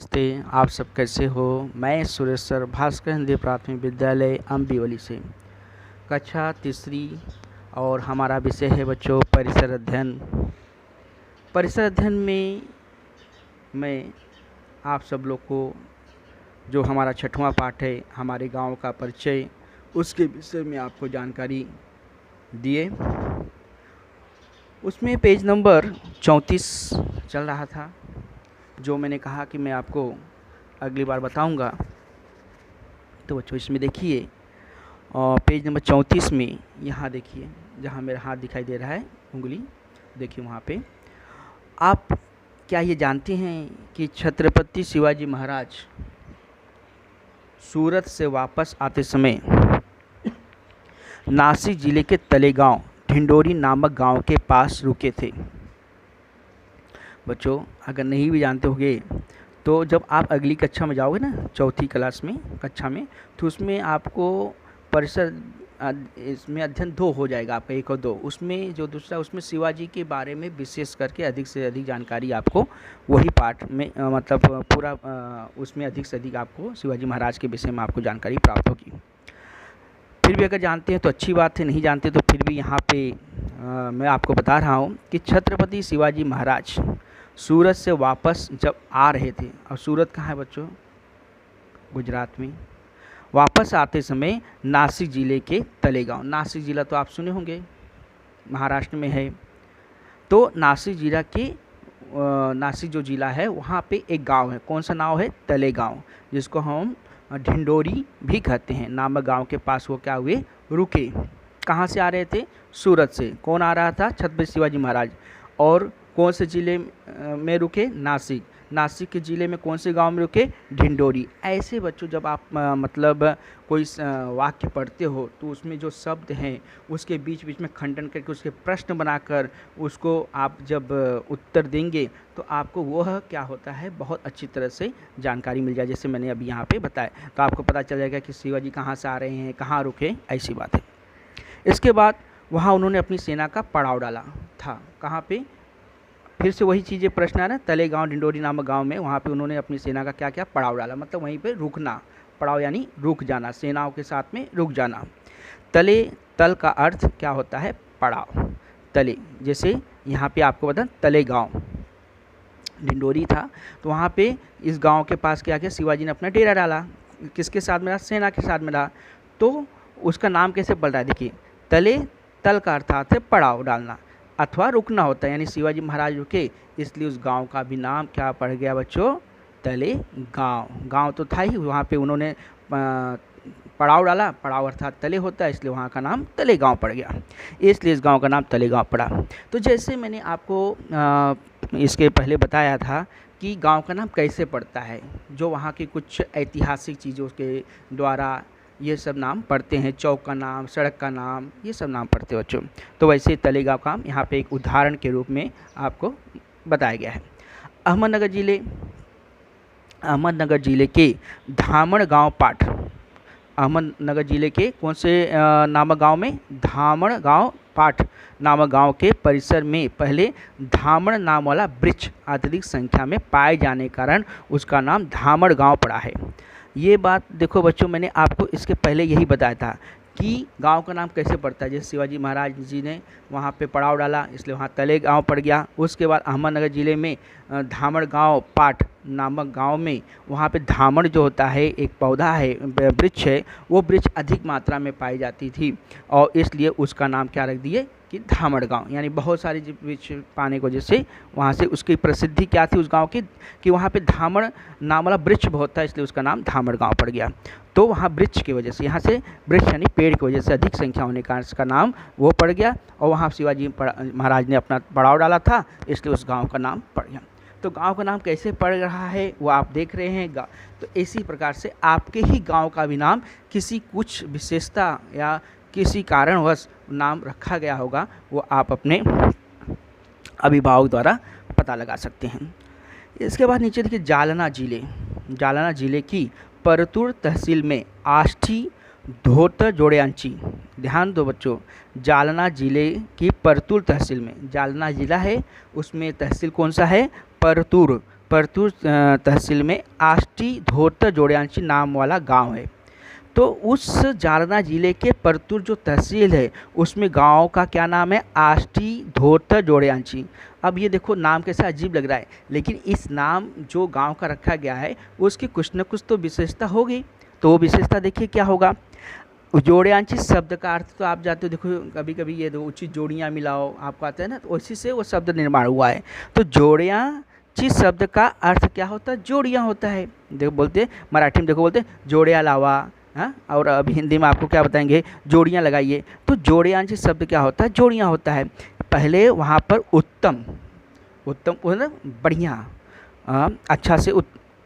नमस्ते। आप सब कैसे हो? मैं सुरेश सर भास्कर हिंदी प्राथमिक विद्यालय अम्बिवली से कक्षा तीसरी और हमारा विषय है बच्चों परिसर अध्ययन। परिसर अध्ययन में मैं आप सब लोग को जो हमारा 6वां पाठ है हमारे गांव का परिचय, उसके विषय में आपको जानकारी दिए। उसमें पेज नंबर 34 चल रहा था, जो मैंने कहा कि मैं आपको अगली बार बताऊंगा। तो बच्चों इसमें देखिए पेज नंबर 34 में यहाँ देखिए जहाँ मेरा हाथ दिखाई दे रहा है, उंगली देखिए वहाँ पे। आप क्या ये जानते हैं कि छत्रपति शिवाजी महाराज सूरत से वापस आते समय नासिक जिले के तलेगांव ढिंडोरी नामक गांव के पास रुके थे। बच्चों अगर नहीं भी जानते होंगे तो जब आप अगली कक्षा में जाओगे ना, चौथी क्लास में कक्षा में, तो उसमें आपको परिसर इसमें अध्ययन 2 हो जाएगा आपका, 1 और 2। उसमें जो दूसरा उसमें शिवाजी के बारे में विशेष करके अधिक से अधिक जानकारी आपको वही पाठ में मतलब पूरा उसमें अधिक से अधिक आपको शिवाजी महाराज के विषय में आपको जानकारी प्राप्त होगी। फिर भी अगर जानते हैं तो अच्छी बात है, नहीं जानते तो फिर भी यहाँ पे मैं आपको बता रहा हूँ कि छत्रपति शिवाजी महाराज सूरत से वापस जब आ रहे थे, और सूरत कहाँ है बच्चों? गुजरात में। वापस आते समय नासिक जिले के तलेगांव, नासिक जिला तो आप सुने होंगे महाराष्ट्र में है, तो नासिक जिला के नासिक जो जिला है वहाँ पे एक गांव है। कौन सा नाम है? तलेगांव, जिसको हम ढिंडोरी भी कहते हैं, नामक गांव के पास वो क्या हुए? रुके। कहाँ से आ रहे थे? सूरत से। कौन आ रहा था? छत्रपति शिवाजी महाराज। और कौन से ज़िले में रुके? नासिक। नासिक के ज़िले में कौन से गांव में रुके? ढिंडोरी। ऐसे बच्चों जब आप मतलब कोई वाक्य पढ़ते हो तो उसमें जो शब्द हैं उसके बीच बीच में खंडन करके उसके प्रश्न बनाकर उसको आप जब उत्तर देंगे तो आपको वह क्या होता है, बहुत अच्छी तरह से जानकारी मिल जाए। जैसे मैंने अभी यहाँ पे बताया तो आपको पता चल जाएगा कि शिवाजी कहाँ से आ रहे हैं, कहाँ रुके, ऐसी बात है। इसके बाद वहाँ उन्होंने अपनी सेना का पड़ाव डाला था। कहाँ पे? फिर से वही चीज़ें प्रश्न आ रहा है, तलेगांव ढिंडोरी नामक गांव में। वहाँ पे उन्होंने अपनी सेना का क्या क्या पड़ाव डाला, मतलब वहीं पे रुकना। पड़ाव यानी रुक जाना, सेनाओं के साथ में रुक जाना। तले, तल का अर्थ क्या होता है? पड़ाव। तले, जैसे यहाँ पे आपको बता तलेगांव ढिंडोरी था, तो वहाँ पे इस गाँव के पास क्या किया? शिवाजी ने अपना डेरा डाला। किसके साथ में रहा? सेना के साथ में रहा। तो उसका नाम कैसे पड़ रहा है? देखिए, तले, तल का अर्थात है पड़ाव डालना अथवा रुकना होता है, यानी शिवाजी महाराज रुके, इसलिए उस गांव का भी नाम क्या पड़ गया बच्चों? तलेगांव। गांव तो था ही, वहाँ पे उन्होंने पड़ाव डाला, पड़ाव अर्थात तले होता है, इसलिए वहाँ का नाम तलेगांव पड़ गया, इसलिए इस गांव का नाम तलेगांव पड़ा। तो जैसे मैंने आपको इसके पहले बताया था कि गांव का नाम कैसे पड़ता है, जो वहाँ की कुछ ऐतिहासिक चीज़ों के द्वारा ये सब नाम पढ़ते हैं, चौक का नाम, सड़क का नाम, ये सब नाम पढ़ते हैं बच्चों। तो वैसे तलेगांव का यहाँ पे एक उदाहरण के रूप में आपको बताया गया है। अहमदनगर जिले के धामण गांव पाठ, अहमदनगर जिले के कौन से नामक गांव में? धामण गांव पाठ नामक गांव के परिसर में पहले धामण नाम वाला वृक्ष अत्यधिक संख्या में पाए जाने के कारण उसका नाम धामण गांव पड़ा है। ये बात देखो बच्चों, मैंने आपको इसके पहले यही बताया था कि गांव का नाम कैसे पड़ता है। जैसे शिवाजी महाराज जी ने वहाँ पे पड़ाव डाला, इसलिए वहाँ तलेगांव पड़ गया। उसके बाद अहमदनगर जिले में धामण गांव पाठ नामक गांव में वहाँ पे धामण जो होता है एक पौधा है, वृक्ष है, वो वृक्ष अधिक मात्रा में पाई जाती थी और इसलिए उसका नाम क्या रख दिए कि धामण गांव, यानी बहुत सारे वृक्ष पाने की वजह से वहाँ से उसकी प्रसिद्धि क्या थी उस गांव की कि वहाँ पे धामण नाम वाला वृक्ष बहुत था, इसलिए उसका नाम धामण गांव पड़ गया। तो वहाँ वृक्ष की वजह से, यहाँ से वृक्ष यानी पेड़ की वजह से अधिक संख्या होने के कारण इसका नाम वो पड़ गया और वहाँ शिवाजी महाराज ने अपना पड़ाव डाला था, इसलिए उस गाँव का नाम पड़ गया। तो गांव का नाम कैसे पड़ रहा है वो आप देख रहे हैं। तो इसी प्रकार से आपके ही गांव का भी नाम किसी कुछ विशेषता या किसी कारणवश नाम रखा गया होगा, वो आप अपने अभिभावक द्वारा पता लगा सकते हैं। इसके बाद नीचे देखिए जालना जिले की परतूर तहसील में आष्ठी धोतर जोड़ियांची, ध्यान दो बच्चों, जालना जिले की परतूर तहसील में, जालना जिला है उसमें तहसील कौन सा है? परतूर। परतूर तहसील में आष्टी धोतर जोड़ियांची नाम वाला गांव है। तो उस जालना जिले के परतूर जो तहसील है उसमें गांव का क्या नाम है, आष्टी धोतर जोड़ियांची। अब ये देखो नाम कैसा अजीब लग रहा है, लेकिन इस नाम जो गांव का रखा गया है उसकी कुछ न कुछ तो विशेषता होगी। तो वो विशेषता देखिए क्या होगा। जोड़ियांची शब्द का अर्थ तो आप जाते हो, देखो कभी कभी ये दो उचित जोड़ियाँ मिलाओ आपको आता है ना, तो उसी से वो शब्द निर्माण हुआ है। तो जोड़ियांची शब्द का अर्थ क्या होता है, जोड़ियाँ होता है। देखो बोलते मराठी में, देखो बोलते जोड़ियाँ लावा, हाँ, और अभी हिंदी में आपको क्या बताएंगे, जोड़ियाँ लगाइए। तो जोड़ियांची शब्द क्या होता है, जोड़ियाँ होता है। पहले वहाँ पर उत्तम, उत्तम मतलब बढ़िया, अच्छा से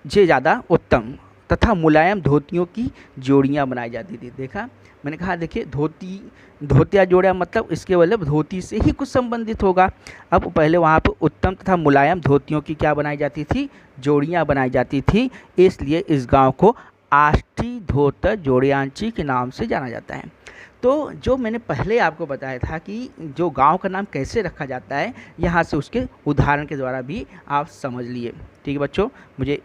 जे ज़्यादा उत्तम तथा मुलायम धोतियों की जोड़ियाँ बनाई जाती थी। देखा, मैंने कहा देखिए धोती, धोतिया जोड़ियाँ मतलब इसके मतलब धोती से ही कुछ संबंधित होगा। अब पहले वहाँ पर उत्तम तथा मुलायम धोतियों की क्या बनाई जाती थी, जोड़ियाँ बनाई जाती थी। इसलिए इस गांव को आष्टी धोतर जोड़ियांची के नाम से जाना जाता है। तो जो मैंने पहले आपको बताया था कि जो गांव का नाम कैसे रखा जाता है, यहाँ से उसके उदाहरण के द्वारा भी आप समझ लिए। ठीक है बच्चों, मुझे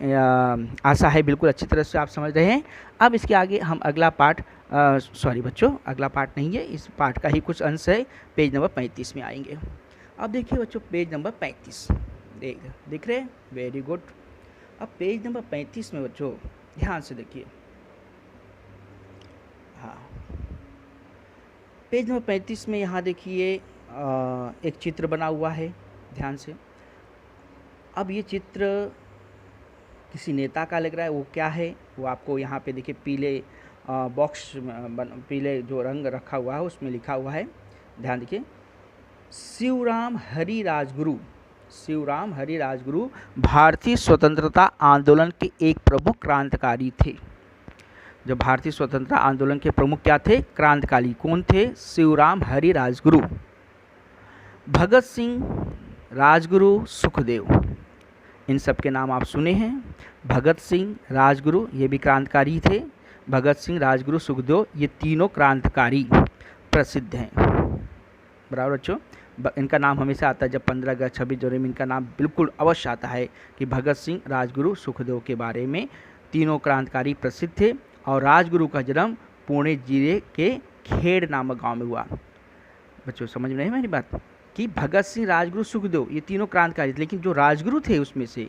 आशा है बिल्कुल अच्छी तरह से आप समझ रहे हैं। अब इसके आगे हम अगला पार्ट, सॉरी बच्चों अगला पार्ट नहीं है, इस पार्ट का ही कुछ अंश है, पेज नंबर 35 में आएंगे। अब देखिए बच्चों पेज नंबर 35 दिख रहे हैं, वेरी गुड। अब पेज नंबर 35 में बच्चों ध्यान से देखिए, हाँ पेज नंबर 35 में यहाँ देखिए एक चित्र बना हुआ है, ध्यान से। अब ये चित्र किसी नेता का लग रहा है, वो क्या है वो आपको यहाँ पे देखिए पीले बॉक्स, पीले जो रंग रखा हुआ है उसमें लिखा हुआ है, ध्यान देखिए। शिवराम हरि राजगुरु, शिवराम हरि राजगुरु भारतीय स्वतंत्रता आंदोलन के एक प्रमुख क्रांतिकारी थे। जब भारतीय स्वतंत्रता आंदोलन के प्रमुख क्या थे, क्रांतिकारी कौन थे, शिवराम हरि राजगुरु। भगत सिंह, राजगुरु, सुखदेव, इन सब के नाम आप सुने हैं। भगत सिंह, राजगुरु ये भी क्रांतिकारी थे। भगत सिंह, राजगुरु, सुखदेव ये तीनों क्रांतिकारी प्रसिद्ध हैं, बराबर बच्चों। इनका नाम हमेशा आता है जब 15 अगस्त 26 जनवरी में इनका नाम बिल्कुल अवश्य आता है कि भगत सिंह, राजगुरु, सुखदेव के बारे में। तीनों क्रांतिकारी प्रसिद्ध थे और राजगुरु का जन्म पुणे जिले के खेड़ नामक गांव में हुआ। बच्चों समझ में नहीं मेरी बात कि भगत सिंह, राजगुरु, सुखदेव ये तीनों क्रांतिकारी थे, लेकिन जो राजगुरु थे उसमें से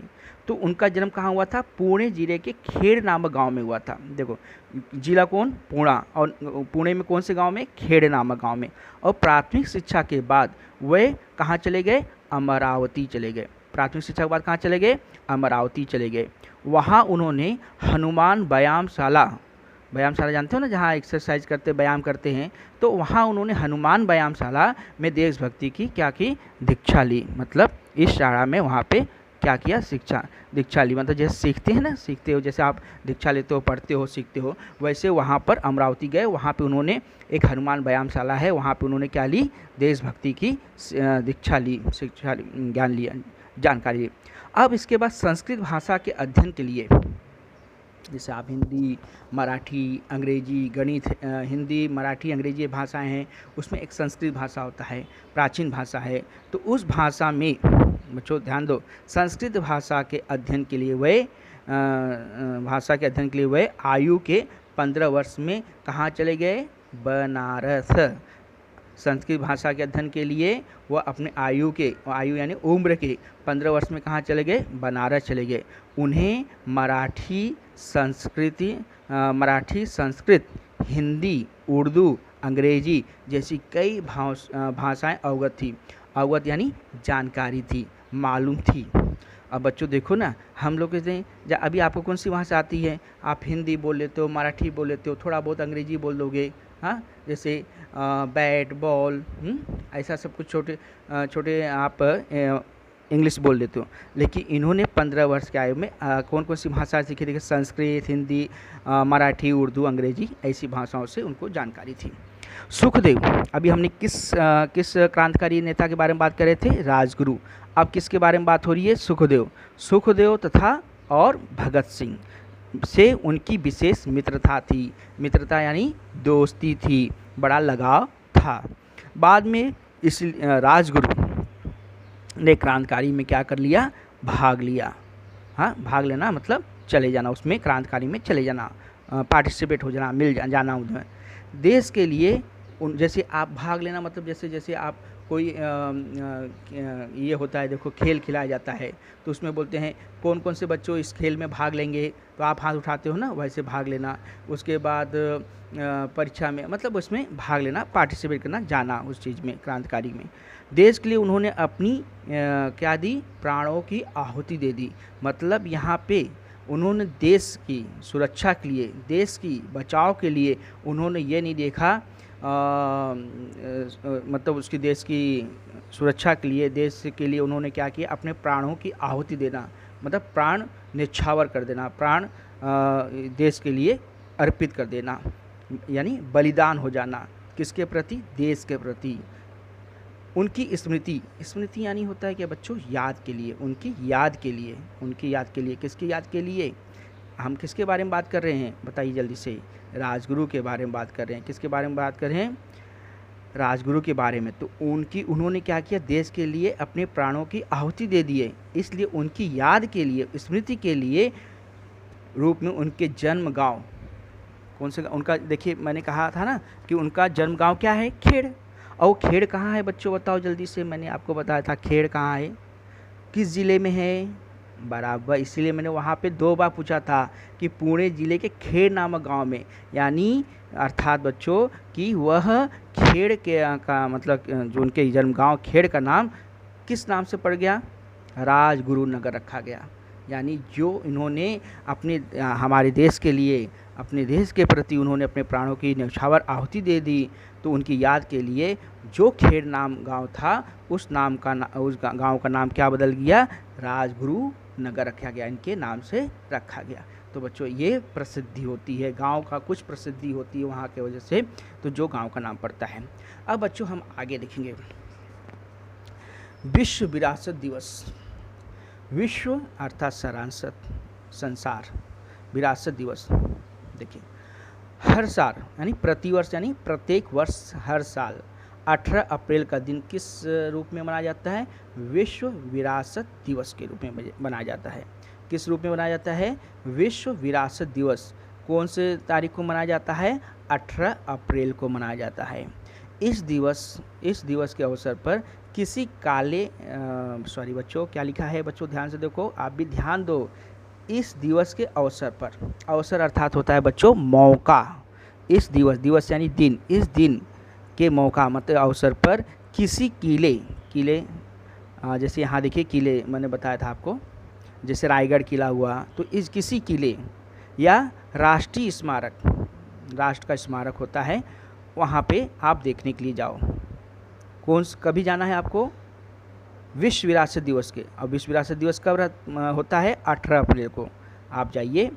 तो उनका जन्म कहाँ हुआ था, पुणे जिले के खेड़ नामक गांव में हुआ था। देखो जिला कौन, पुणे, और पुणे में कौन से गांव में, खेड़ नामक गांव में। और प्राथमिक शिक्षा के बाद वे कहाँ चले गए, अमरावती चले गए। प्राथमिक शिक्षा के बाद कहाँ चले गए, अमरावती चले गए। वहाँ उन्होंने हनुमान व्यायामशाला, व्यायामशाला जानते हो ना, जहाँ एक्सरसाइज करते व्यायाम करते हैं, तो वहाँ उन्होंने हनुमान व्यायामशाला में देशभक्ति की क्या की, दीक्षा ली। मतलब इस शाला में वहाँ पे क्या किया, दीक्षा ली। मतलब जैसे सीखते हैं ना, सीखते हो जैसे आप दीक्षा लेते हो, पढ़ते हो, सीखते हो, वैसे वहाँ पर अमरावती गए। वहाँ पे उन्होंने एक हनुमान व्यायामशाला है, वहाँ पे उन्होंने क्या ली, देशभक्ति की दीक्षा ली, शिक्षा, ज्ञान लिया, जानकारी ली। अब इसके बाद संस्कृत भाषा के अध्ययन के लिए, जैसे आप हिंदी, मराठी, अंग्रेजी, गणित, हिंदी, मराठी, अंग्रेजी भाषाएं हैं, उसमें एक संस्कृत भाषा होता है, प्राचीन भाषा है। तो उस भाषा में बच्चों ध्यान दो, संस्कृत भाषा के अध्ययन के लिए वे आयु के 15 वर्ष में कहाँ चले गए, बनारस। संस्कृत भाषा के अध्ययन के लिए वह अपने आयु यानी उम्र के 15 वर्ष में कहाँ चले गए, बनारस चले गए। उन्हें मराठी, संस्कृत, हिंदी, उर्दू, अंग्रेजी जैसी कई भाषाएं अवगत थी। अवगत यानी जानकारी थी, मालूम थी। अब बच्चों देखो ना, हम लोग कहते हैं अभी आपको कौन सी भाषा आती है, आप हिंदी बोल लेते हो, मराठी बोल लेते हो, थोड़ा बहुत अंग्रेजी बोल दोगे, हाँ, जैसे बैट बॉल, ऐसा सब कुछ छोटे आप इंग्लिश बोल लेते हो। लेकिन इन्होंने 15 वर्ष के आयु में कौन कौन सी भाषा सीखी थी, संस्कृत, हिंदी, मराठी, उर्दू, अंग्रेजी, ऐसी भाषाओं से उनको जानकारी थी। सुखदेव, अभी हमने किस क्रांतिकारी नेता के बारे में बात कर रहे थे, राजगुरु। अब किसके बारे में बात हो रही है, सुखदेव तथा और भगत सिंह से उनकी विशेष मित्रता थी। मित्रता यानी दोस्ती थी, बड़ा लगाव था। बाद में इस राजगुरु ने क्रांतिकारी में क्या कर लिया, भाग लिया। हाँ, भाग लेना मतलब चले जाना, उसमें क्रांतिकारी में चले जाना, पार्टिसिपेट हो जाना, जाना उधर। देश के लिए जैसे आप भाग लेना मतलब जैसे जैसे आप कोई ये होता है, देखो खेल खिलाया जाता है तो उसमें बोलते हैं कौन कौन से बच्चों इस खेल में भाग लेंगे, तो आप हाथ उठाते हो ना, वैसे भाग लेना। उसके बाद परीक्षा में मतलब उसमें भाग लेना, पार्टिसिपेट करना, जाना उस चीज़ में, क्रांतिकारी में। देश के लिए उन्होंने अपनी क्या दी, प्राणों की आहुति दे दी। मतलब यहाँ पे उन्होंने देश की सुरक्षा के लिए, देश की बचाव के लिए उन्होंने ये नहीं देखा मतलब उसकी देश की सुरक्षा के लिए, देश के लिए उन्होंने क्या किया, अपने प्राणों की आहुति देना, मतलब प्राण न्यौछावर कर देना, प्राण देश के लिए अर्पित कर देना, यानी बलिदान हो जाना। किसके प्रति, देश के प्रति। उनकी स्मृति, स्मृति यानी होता है क्या बच्चों, याद के लिए, उनकी याद के लिए, उनकी याद के लिए। किसकी याद के लिए, हम किसके बारे में बात कर रहे हैं बताइए जल्दी से, राजगुरु के बारे में बात कर रहे हैं। किसके बारे में बात कर रहे हैं, राजगुरु के बारे में। तो उन्होंने क्या किया, देश के लिए अपने प्राणों की आहुति दे दिए, इसलिए उनकी याद के लिए, स्मृति के लिए रूप में उनके जन्म गांव, कौन से उनका, देखिए मैंने कहा था ना कि उनका जन्म गांव क्या है, खेड़। और वो खेड़ कहाँ है बच्चों, बताओ जल्दी से, मैंने आपको बताया था खेड़ कहाँ है, किस ज़िले में है, बराबर। इसीलिए मैंने वहाँ पे 2 बार पूछा था कि पुणे ज़िले के खेड़ नामक गांव में, यानी अर्थात बच्चों कि वह खेड़ के का मतलब जो उनके जन्म गांव खेड़ का नाम किस नाम से पड़ गया, राजगुरु नगर रखा गया। यानी जो इन्होंने अपने हमारे देश के लिए, अपने देश के प्रति उन्होंने अपने प्राणों की न्यौछावर आहुति दे दी, तो उनकी याद के लिए जो खेड़ नाम गांव था, उस नाम का उस गांव का नाम क्या बदल गया, राजगुरु नगर रखा गया, इनके नाम से रखा गया। तो बच्चों ये प्रसिद्धि होती है, गांव का कुछ प्रसिद्धि होती है वहाँ के वजह से, तो जो गांव का नाम पड़ता है। अब बच्चों हम आगे देखेंगे, विश्व विरासत दिवस। विश्व अर्थात सारांशत, संसार, विरासत दिवस। देखिए हर साल यानी प्रतिवर्ष, यानी प्रत्येक वर्ष, हर साल 18 अप्रैल का दिन किस रूप में मनाया जाता है, विश्व विरासत दिवस के रूप में मनाया जाता है। किस रूप में मनाया जाता है, विश्व विरासत दिवस। कौन से तारीख को मनाया जाता है, 18 अप्रैल को मनाया जाता है। इस दिवस के अवसर पर किसी काले सॉरी बच्चों, क्या लिखा है बच्चों, ध्यान से देखो, आप भी ध्यान दो। इस दिवस के अवसर पर, अवसर अर्थात होता है बच्चों मौका, इस दिवस यानी दिन, इस दिन के मौका मतलब अवसर पर किसी किले जैसे यहाँ देखिए किले मैंने बताया था आपको, जैसे रायगढ़ किला हुआ, तो इस किसी किले या राष्ट्रीय स्मारक, राष्ट्र का स्मारक होता है, वहाँ पे आप देखने के लिए जाओ। कभी जाना है आपको, विश्व विरासत दिवस के। अब विश्व विरासत दिवस कब होता है, 18 अप्रैल को। आप जाइए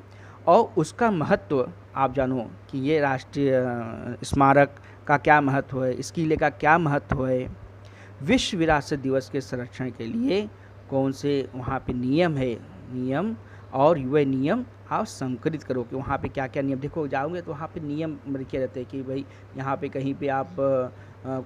और उसका महत्व आप जानो कि ये राष्ट्रीय स्मारक का क्या महत्व है, इस किले का क्या महत्व है। विश्व विरासत दिवस के संरक्षण के लिए कौन से वहाँ पे नियम है, नियम और वह नियम आप संकलित करो कि वहाँ पे क्या क्या नियम। देखो जाओगे तो वहाँ पे नियम लिखे रहते हैं कि भाई यहाँ पे कहीं पे आप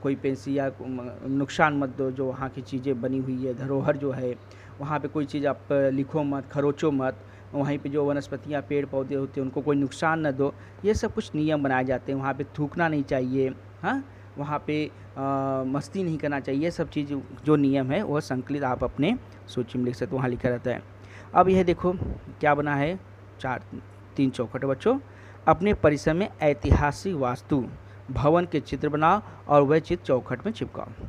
कोई पेंसी या नुकसान मत दो, जो वहाँ की चीज़ें बनी हुई है, धरोहर जो है, वहाँ पे कोई चीज़ आप लिखो मत, खरोचो मत, वहीं पे जो वनस्पतियाँ पेड़ पौधे होते हैं उनको कोई नुकसान न दो। ये सब कुछ नियम बनाए जाते हैं। वहाँ पे थूकना नहीं चाहिए, हाँ, वहाँ पे मस्ती नहीं करना चाहिए। सब चीज़ जो नियम है वह संकलित आप अपने सूची में लिख सकते हो, वहाँ लिखा रहता है। अब यह देखो क्या बना है, 3 चौखट बच्चों। अपने परिसर में ऐतिहासिक वास्तु भवन के चित्र बनाओ और वह चित्र चौखट में चिपकाओ।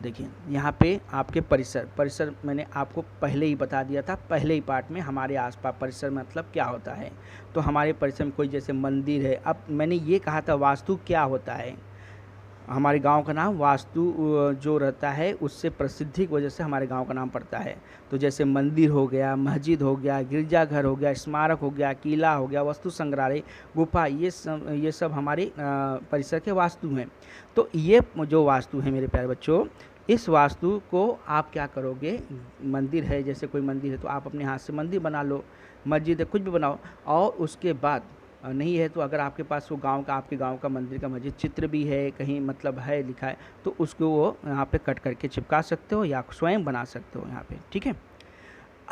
देखिए यहाँ पे आपके परिसर मैंने आपको पहले ही बता दिया था, पहले ही पार्ट में। हमारे आसपास परिसर मतलब क्या होता है, तो हमारे परिसर में कोई जैसे मंदिर है। अब मैंने ये कहा था वास्तु क्या होता है, हमारे गांव का नाम वास्तु जो रहता है उससे प्रसिद्धि की वजह से हमारे गांव का नाम पड़ता है। तो जैसे मंदिर हो गया, मस्जिद हो गया, गिरजाघर हो गया, स्मारक हो गया, किला हो गया, वस्तु संग्रहालय, गुफा, ये सब हमारे परिसर के वास्तु हैं। तो ये जो वास्तु है मेरे प्यारे बच्चों, इस वास्तु को आप क्या करोगे, मंदिर है, जैसे कोई मंदिर है तो आप अपने हाथ से मंदिर बना लो, मस्जिद है, कुछ भी बनाओ। और उसके बाद नहीं है तो अगर आपके पास वो गांव का, आपके गांव का मंदिर का मस्जिद चित्र भी है कहीं, मतलब है लिखा है, तो उसको वो यहाँ पे कट करके चिपका सकते हो या स्वयं बना सकते हो यहाँ पे, ठीक है।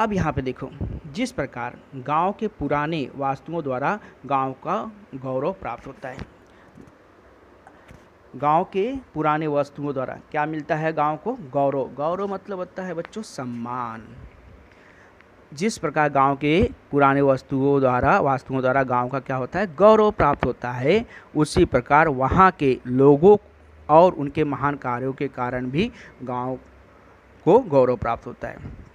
अब यहाँ पे देखो, जिस प्रकार गांव के पुराने वास्तुओं द्वारा गांव का गौरव प्राप्त होता है, गांव के पुराने वस्तुओं द्वारा क्या मिलता है गांव को? गौरव। गौरव मतलब होता है बच्चों सम्मान। जिस प्रकार गांव के पुराने वास्तुओं द्वारा गांव का क्या होता है? गौरव प्राप्त होता है, उसी प्रकार वहां के लोगों और उनके महान कार्यों के कारण भी गांव को गौरव प्राप्त होता है।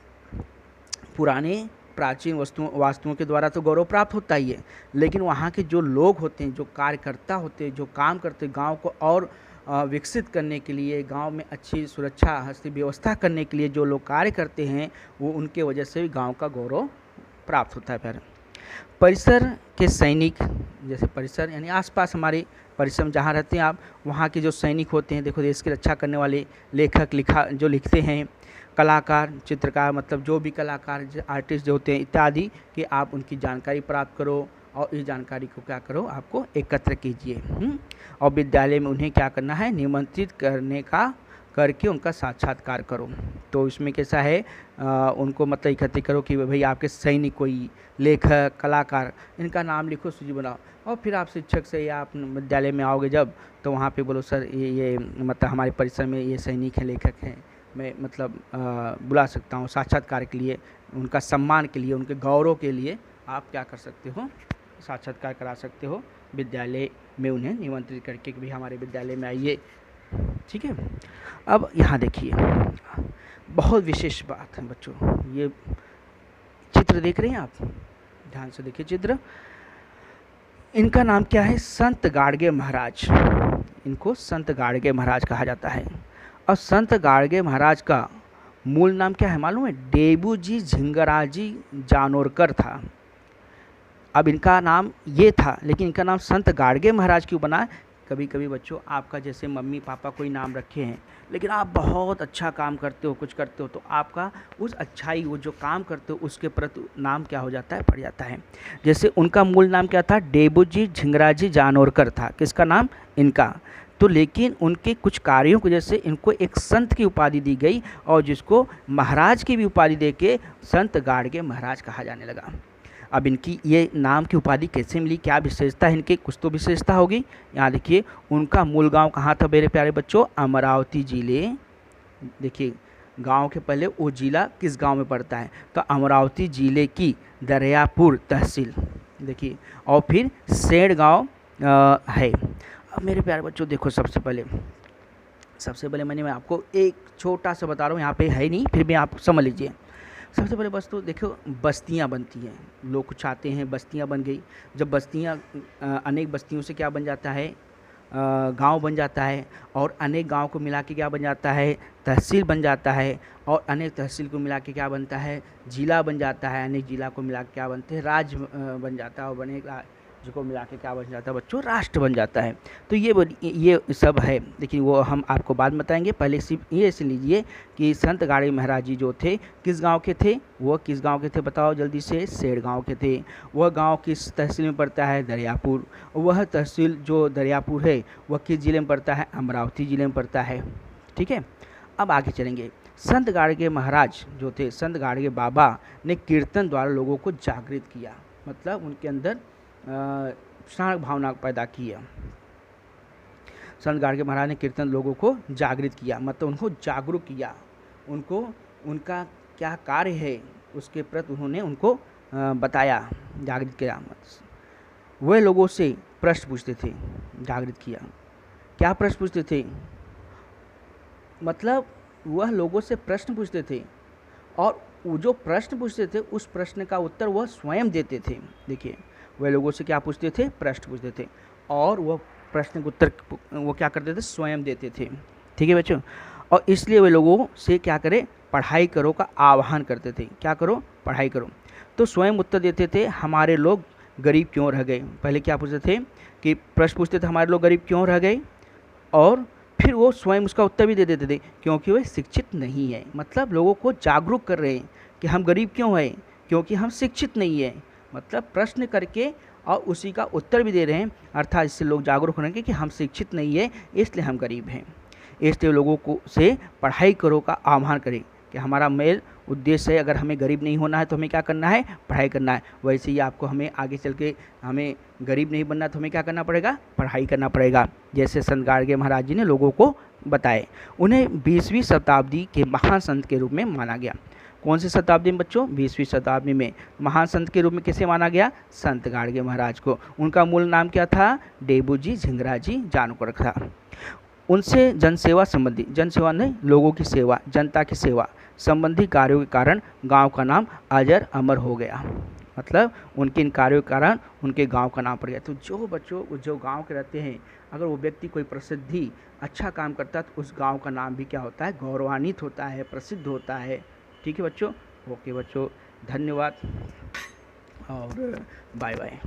पुराने प्राचीन वास्तुओं के द्वारा तो गौरव प्राप्त होता ही है, लेकिन वहाँ के जो लोग होते हैं, जो कार्यकर्ता होते हैं, जो काम करते हैं गांव को और विकसित करने के लिए, गांव में अच्छी सुरक्षा व्यवस्था करने के लिए जो लोग कार्य करते हैं, वो उनके वजह से भी गांव का गौरव प्राप्त होता है। फिर परिसर के सैनिक, जैसे परिसर यानी आसपास हमारे परिसर जहाँ रहते हैं आप, वहाँ के जो सैनिक होते हैं, देखो देश की रक्षा करने वाले लेखक जो लिखते हैं, कलाकार, चित्रकार, मतलब जो भी कलाकार, आर्टिस्ट जो होते हैं इत्यादि, कि आप उनकी जानकारी प्राप्त करो और इस जानकारी को क्या करो, आपको एकत्र कीजिए। और विद्यालय में उन्हें क्या करना है? निमंत्रित करके उनका साक्षात्कार करो। तो इसमें कैसा है, उनको मतलब इकट्ठे करो कि भाई आपके सैनिक, कोई लेखक, कलाकार, इनका नाम लिखो, सूची बनाओ, और फिर आप शिक्षक से या आप विद्यालय में आओगे जब, तो वहाँ पे बोलो सर ये मतलब हमारे परिसर में ये सैनिक हैं, लेखक हैं, मैं मतलब बुला सकता हूँ साक्षात्कार के लिए, उनका सम्मान के लिए, उनके गौरव के लिए आप क्या कर सकते हो? साक्षात्कार करा सकते हो विद्यालय में, उन्हें निमंत्रित करके कि भाई हमारे विद्यालय में आइए। ठीक है। अब यहाँ देखिए, बहुत विशेष बात है बच्चों, ये चित्र देख रहे हैं आप, ध्यान से देखिए चित्र। इनका नाम क्या है? संत गाडगे महाराज। इनको संत गाडगे महाराज कहा जाता है। और संत गाडगे महाराज का मूल नाम क्या है मालूम है? डेबूजी झिंगराजी जानोरकर था। अब इनका नाम ये था, लेकिन इनका नाम संत गाडगे महाराज क्यों बना? कभी कभी बच्चों आपका जैसे मम्मी पापा कोई नाम रखे हैं, लेकिन आप बहुत अच्छा काम करते हो, कुछ करते हो, तो आपका उस अच्छाई, वो जो काम करते हो उसके प्रति नाम क्या हो जाता है? पड़ जाता है। जैसे उनका मूल नाम क्या था? डेबूजी झिंगराजी जानोरकर था। किसका नाम? इनका। तो लेकिन उनके कुछ कार्यों की वजह से इनको एक संत की उपाधि दी गई, और जिसको महाराज की भी उपाधि देके संत गाडगे महाराज कहा जाने लगा। अब इनकी ये नाम की उपाधि कैसे मिली, क्या विशेषता है इनके? कुछ तो विशेषता होगी। यहाँ देखिए, उनका मूल गांव कहाँ था मेरे प्यारे बच्चों? अमरावती जिले। देखिए गांव के पहले वो जिला किस गांव में पड़ता है? तो अमरावती जिले की दरियापुर तहसील। देखिए, और फिर सेठ गाँव है। अब मेरे प्यारे बच्चों देखो, सबसे पहले मैं आपको एक छोटा सा बता रहा हूँ, यहाँ पे है नहीं, फिर भी आप समझ लीजिए। सबसे पहले बस तो देखो, बस्तियाँ बनती हैं, लोग कुछ आते हैं, बस्तियाँ बन गई। जब बस्तियाँ, अनेक बस्तियों से क्या बन जाता है? गांव बन जाता है, और अनेक गांव को मिला के क्या बन जाता है? तहसील बन जाता है, और अनेक तहसील को मिला के क्या बनता है? जिला बन जाता है, अनेक जिला को मिला के क्या बनते हैं? राज्य बन जाता है, और अनेक राज्य को मिला के क्या बन जाता है बच्चों? राष्ट्र बन जाता है। तो ये सब है, लेकिन वो हम आपको बाद में बताएंगे। पहले सिर्फ ये सुन लीजिए कि संत गाडगे महाराज जी जो थे, किस गांव के थे? वो किस गांव के थे बताओ जल्दी से? सेठ गांव के थे। वह गांव किस तहसील में पड़ता है? दरियापुर। वह तहसील जो दरियापुर है वह किस जिले में पड़ता है? अमरावती जिले में पड़ता है। ठीक है। अब आगे चलेंगे। संत गाडगे महाराज जो थे, संत गाडगे बाबा ने कीर्तन द्वारा लोगों को जागृत किया, मतलब उनके अंदर श्रावक भावना पैदा किया। संत गाडगे महाराज ने कीर्तन लोगों को जागृत किया, मतलब उनको जागरूक किया, उनको उनका क्या कार्य है उसके प्रति उन्होंने उनको बताया, जागृत किया। वह लोगों से प्रश्न पूछते थे, जागृत किया। क्या प्रश्न पूछते थे? मतलब वह लोगों से प्रश्न पूछते थे, और वो जो प्रश्न पूछते थे उस प्रश्न का उत्तर वह स्वयं देते थे। देखिए, वह लोगों से क्या पूछते थे? प्रश्न पूछते थे, और वह प्रश्न का उत्तर वो क्या करते थे? स्वयं देते थे। ठीक है बच्चों। और इसलिए वे लोगों से क्या करें? पढ़ाई करो का आह्वान करते थे। क्या करो? पढ़ाई करो। तो स्वयं उत्तर देते थे, हमारे लोग गरीब क्यों रह गए। पहले क्या पूछते थे कि प्रश्न पूछते थे, हमारे लोग गरीब क्यों रह गए, और फिर वो स्वयं उसका उत्तर भी दे देते थे, क्योंकि वे शिक्षित नहीं है। मतलब लोगों को जागरूक कर रहे हैं कि हम गरीब क्यों हैं, क्योंकि हम शिक्षित नहीं है। मतलब प्रश्न करके और उसी का उत्तर भी दे रहे हैं, अर्थात इससे लोग जागरूक होंगे कि हम शिक्षित नहीं है, इसलिए हम गरीब हैं। इसलिए लोगों को से पढ़ाई करो का आह्वान करें कि हमारा मेल उद्देश्य है, अगर हमें गरीब नहीं होना है तो हमें क्या करना है, पढ़ाई करना है। वैसे ही आपको हमें आगे चल के हमें गरीब नहीं बनना तो हमें क्या करना पड़ेगा, पढ़ाई करना पड़ेगा। जैसे संत गाडगे महाराज जी ने लोगों को बताए। उन्हें 20वीं शताब्दी के महान संत के रूप में माना गया। कौन सी शताब्दी में बच्चों, 20वीं शताब्दी में महान संत के रूप में किसे माना गया, संत गाडगे महाराज को। उनका मूल नाम क्या था, डेबूजी झिंगराजी जानकर था। उनसे जनसेवा संबंधी, जनसेवा नहीं, लोगों की सेवा, जनता की सेवा संबंधी कार्यों के कारण गांव का नाम अजर अमर हो गया। मतलब उनके इन कार्यों के कारण उनके गांव का नाम पड़ गया। तो जो बच्चों जो गांव के रहते हैं, अगर वो व्यक्ति कोई प्रसिद्धि अच्छा काम करता है तो उस गांव का नाम भी क्या होता है, गौरवान्वित होता है, प्रसिद्ध होता है। ठीक है बच्चों, ओके बच्चों, धन्यवाद और बाय बाय।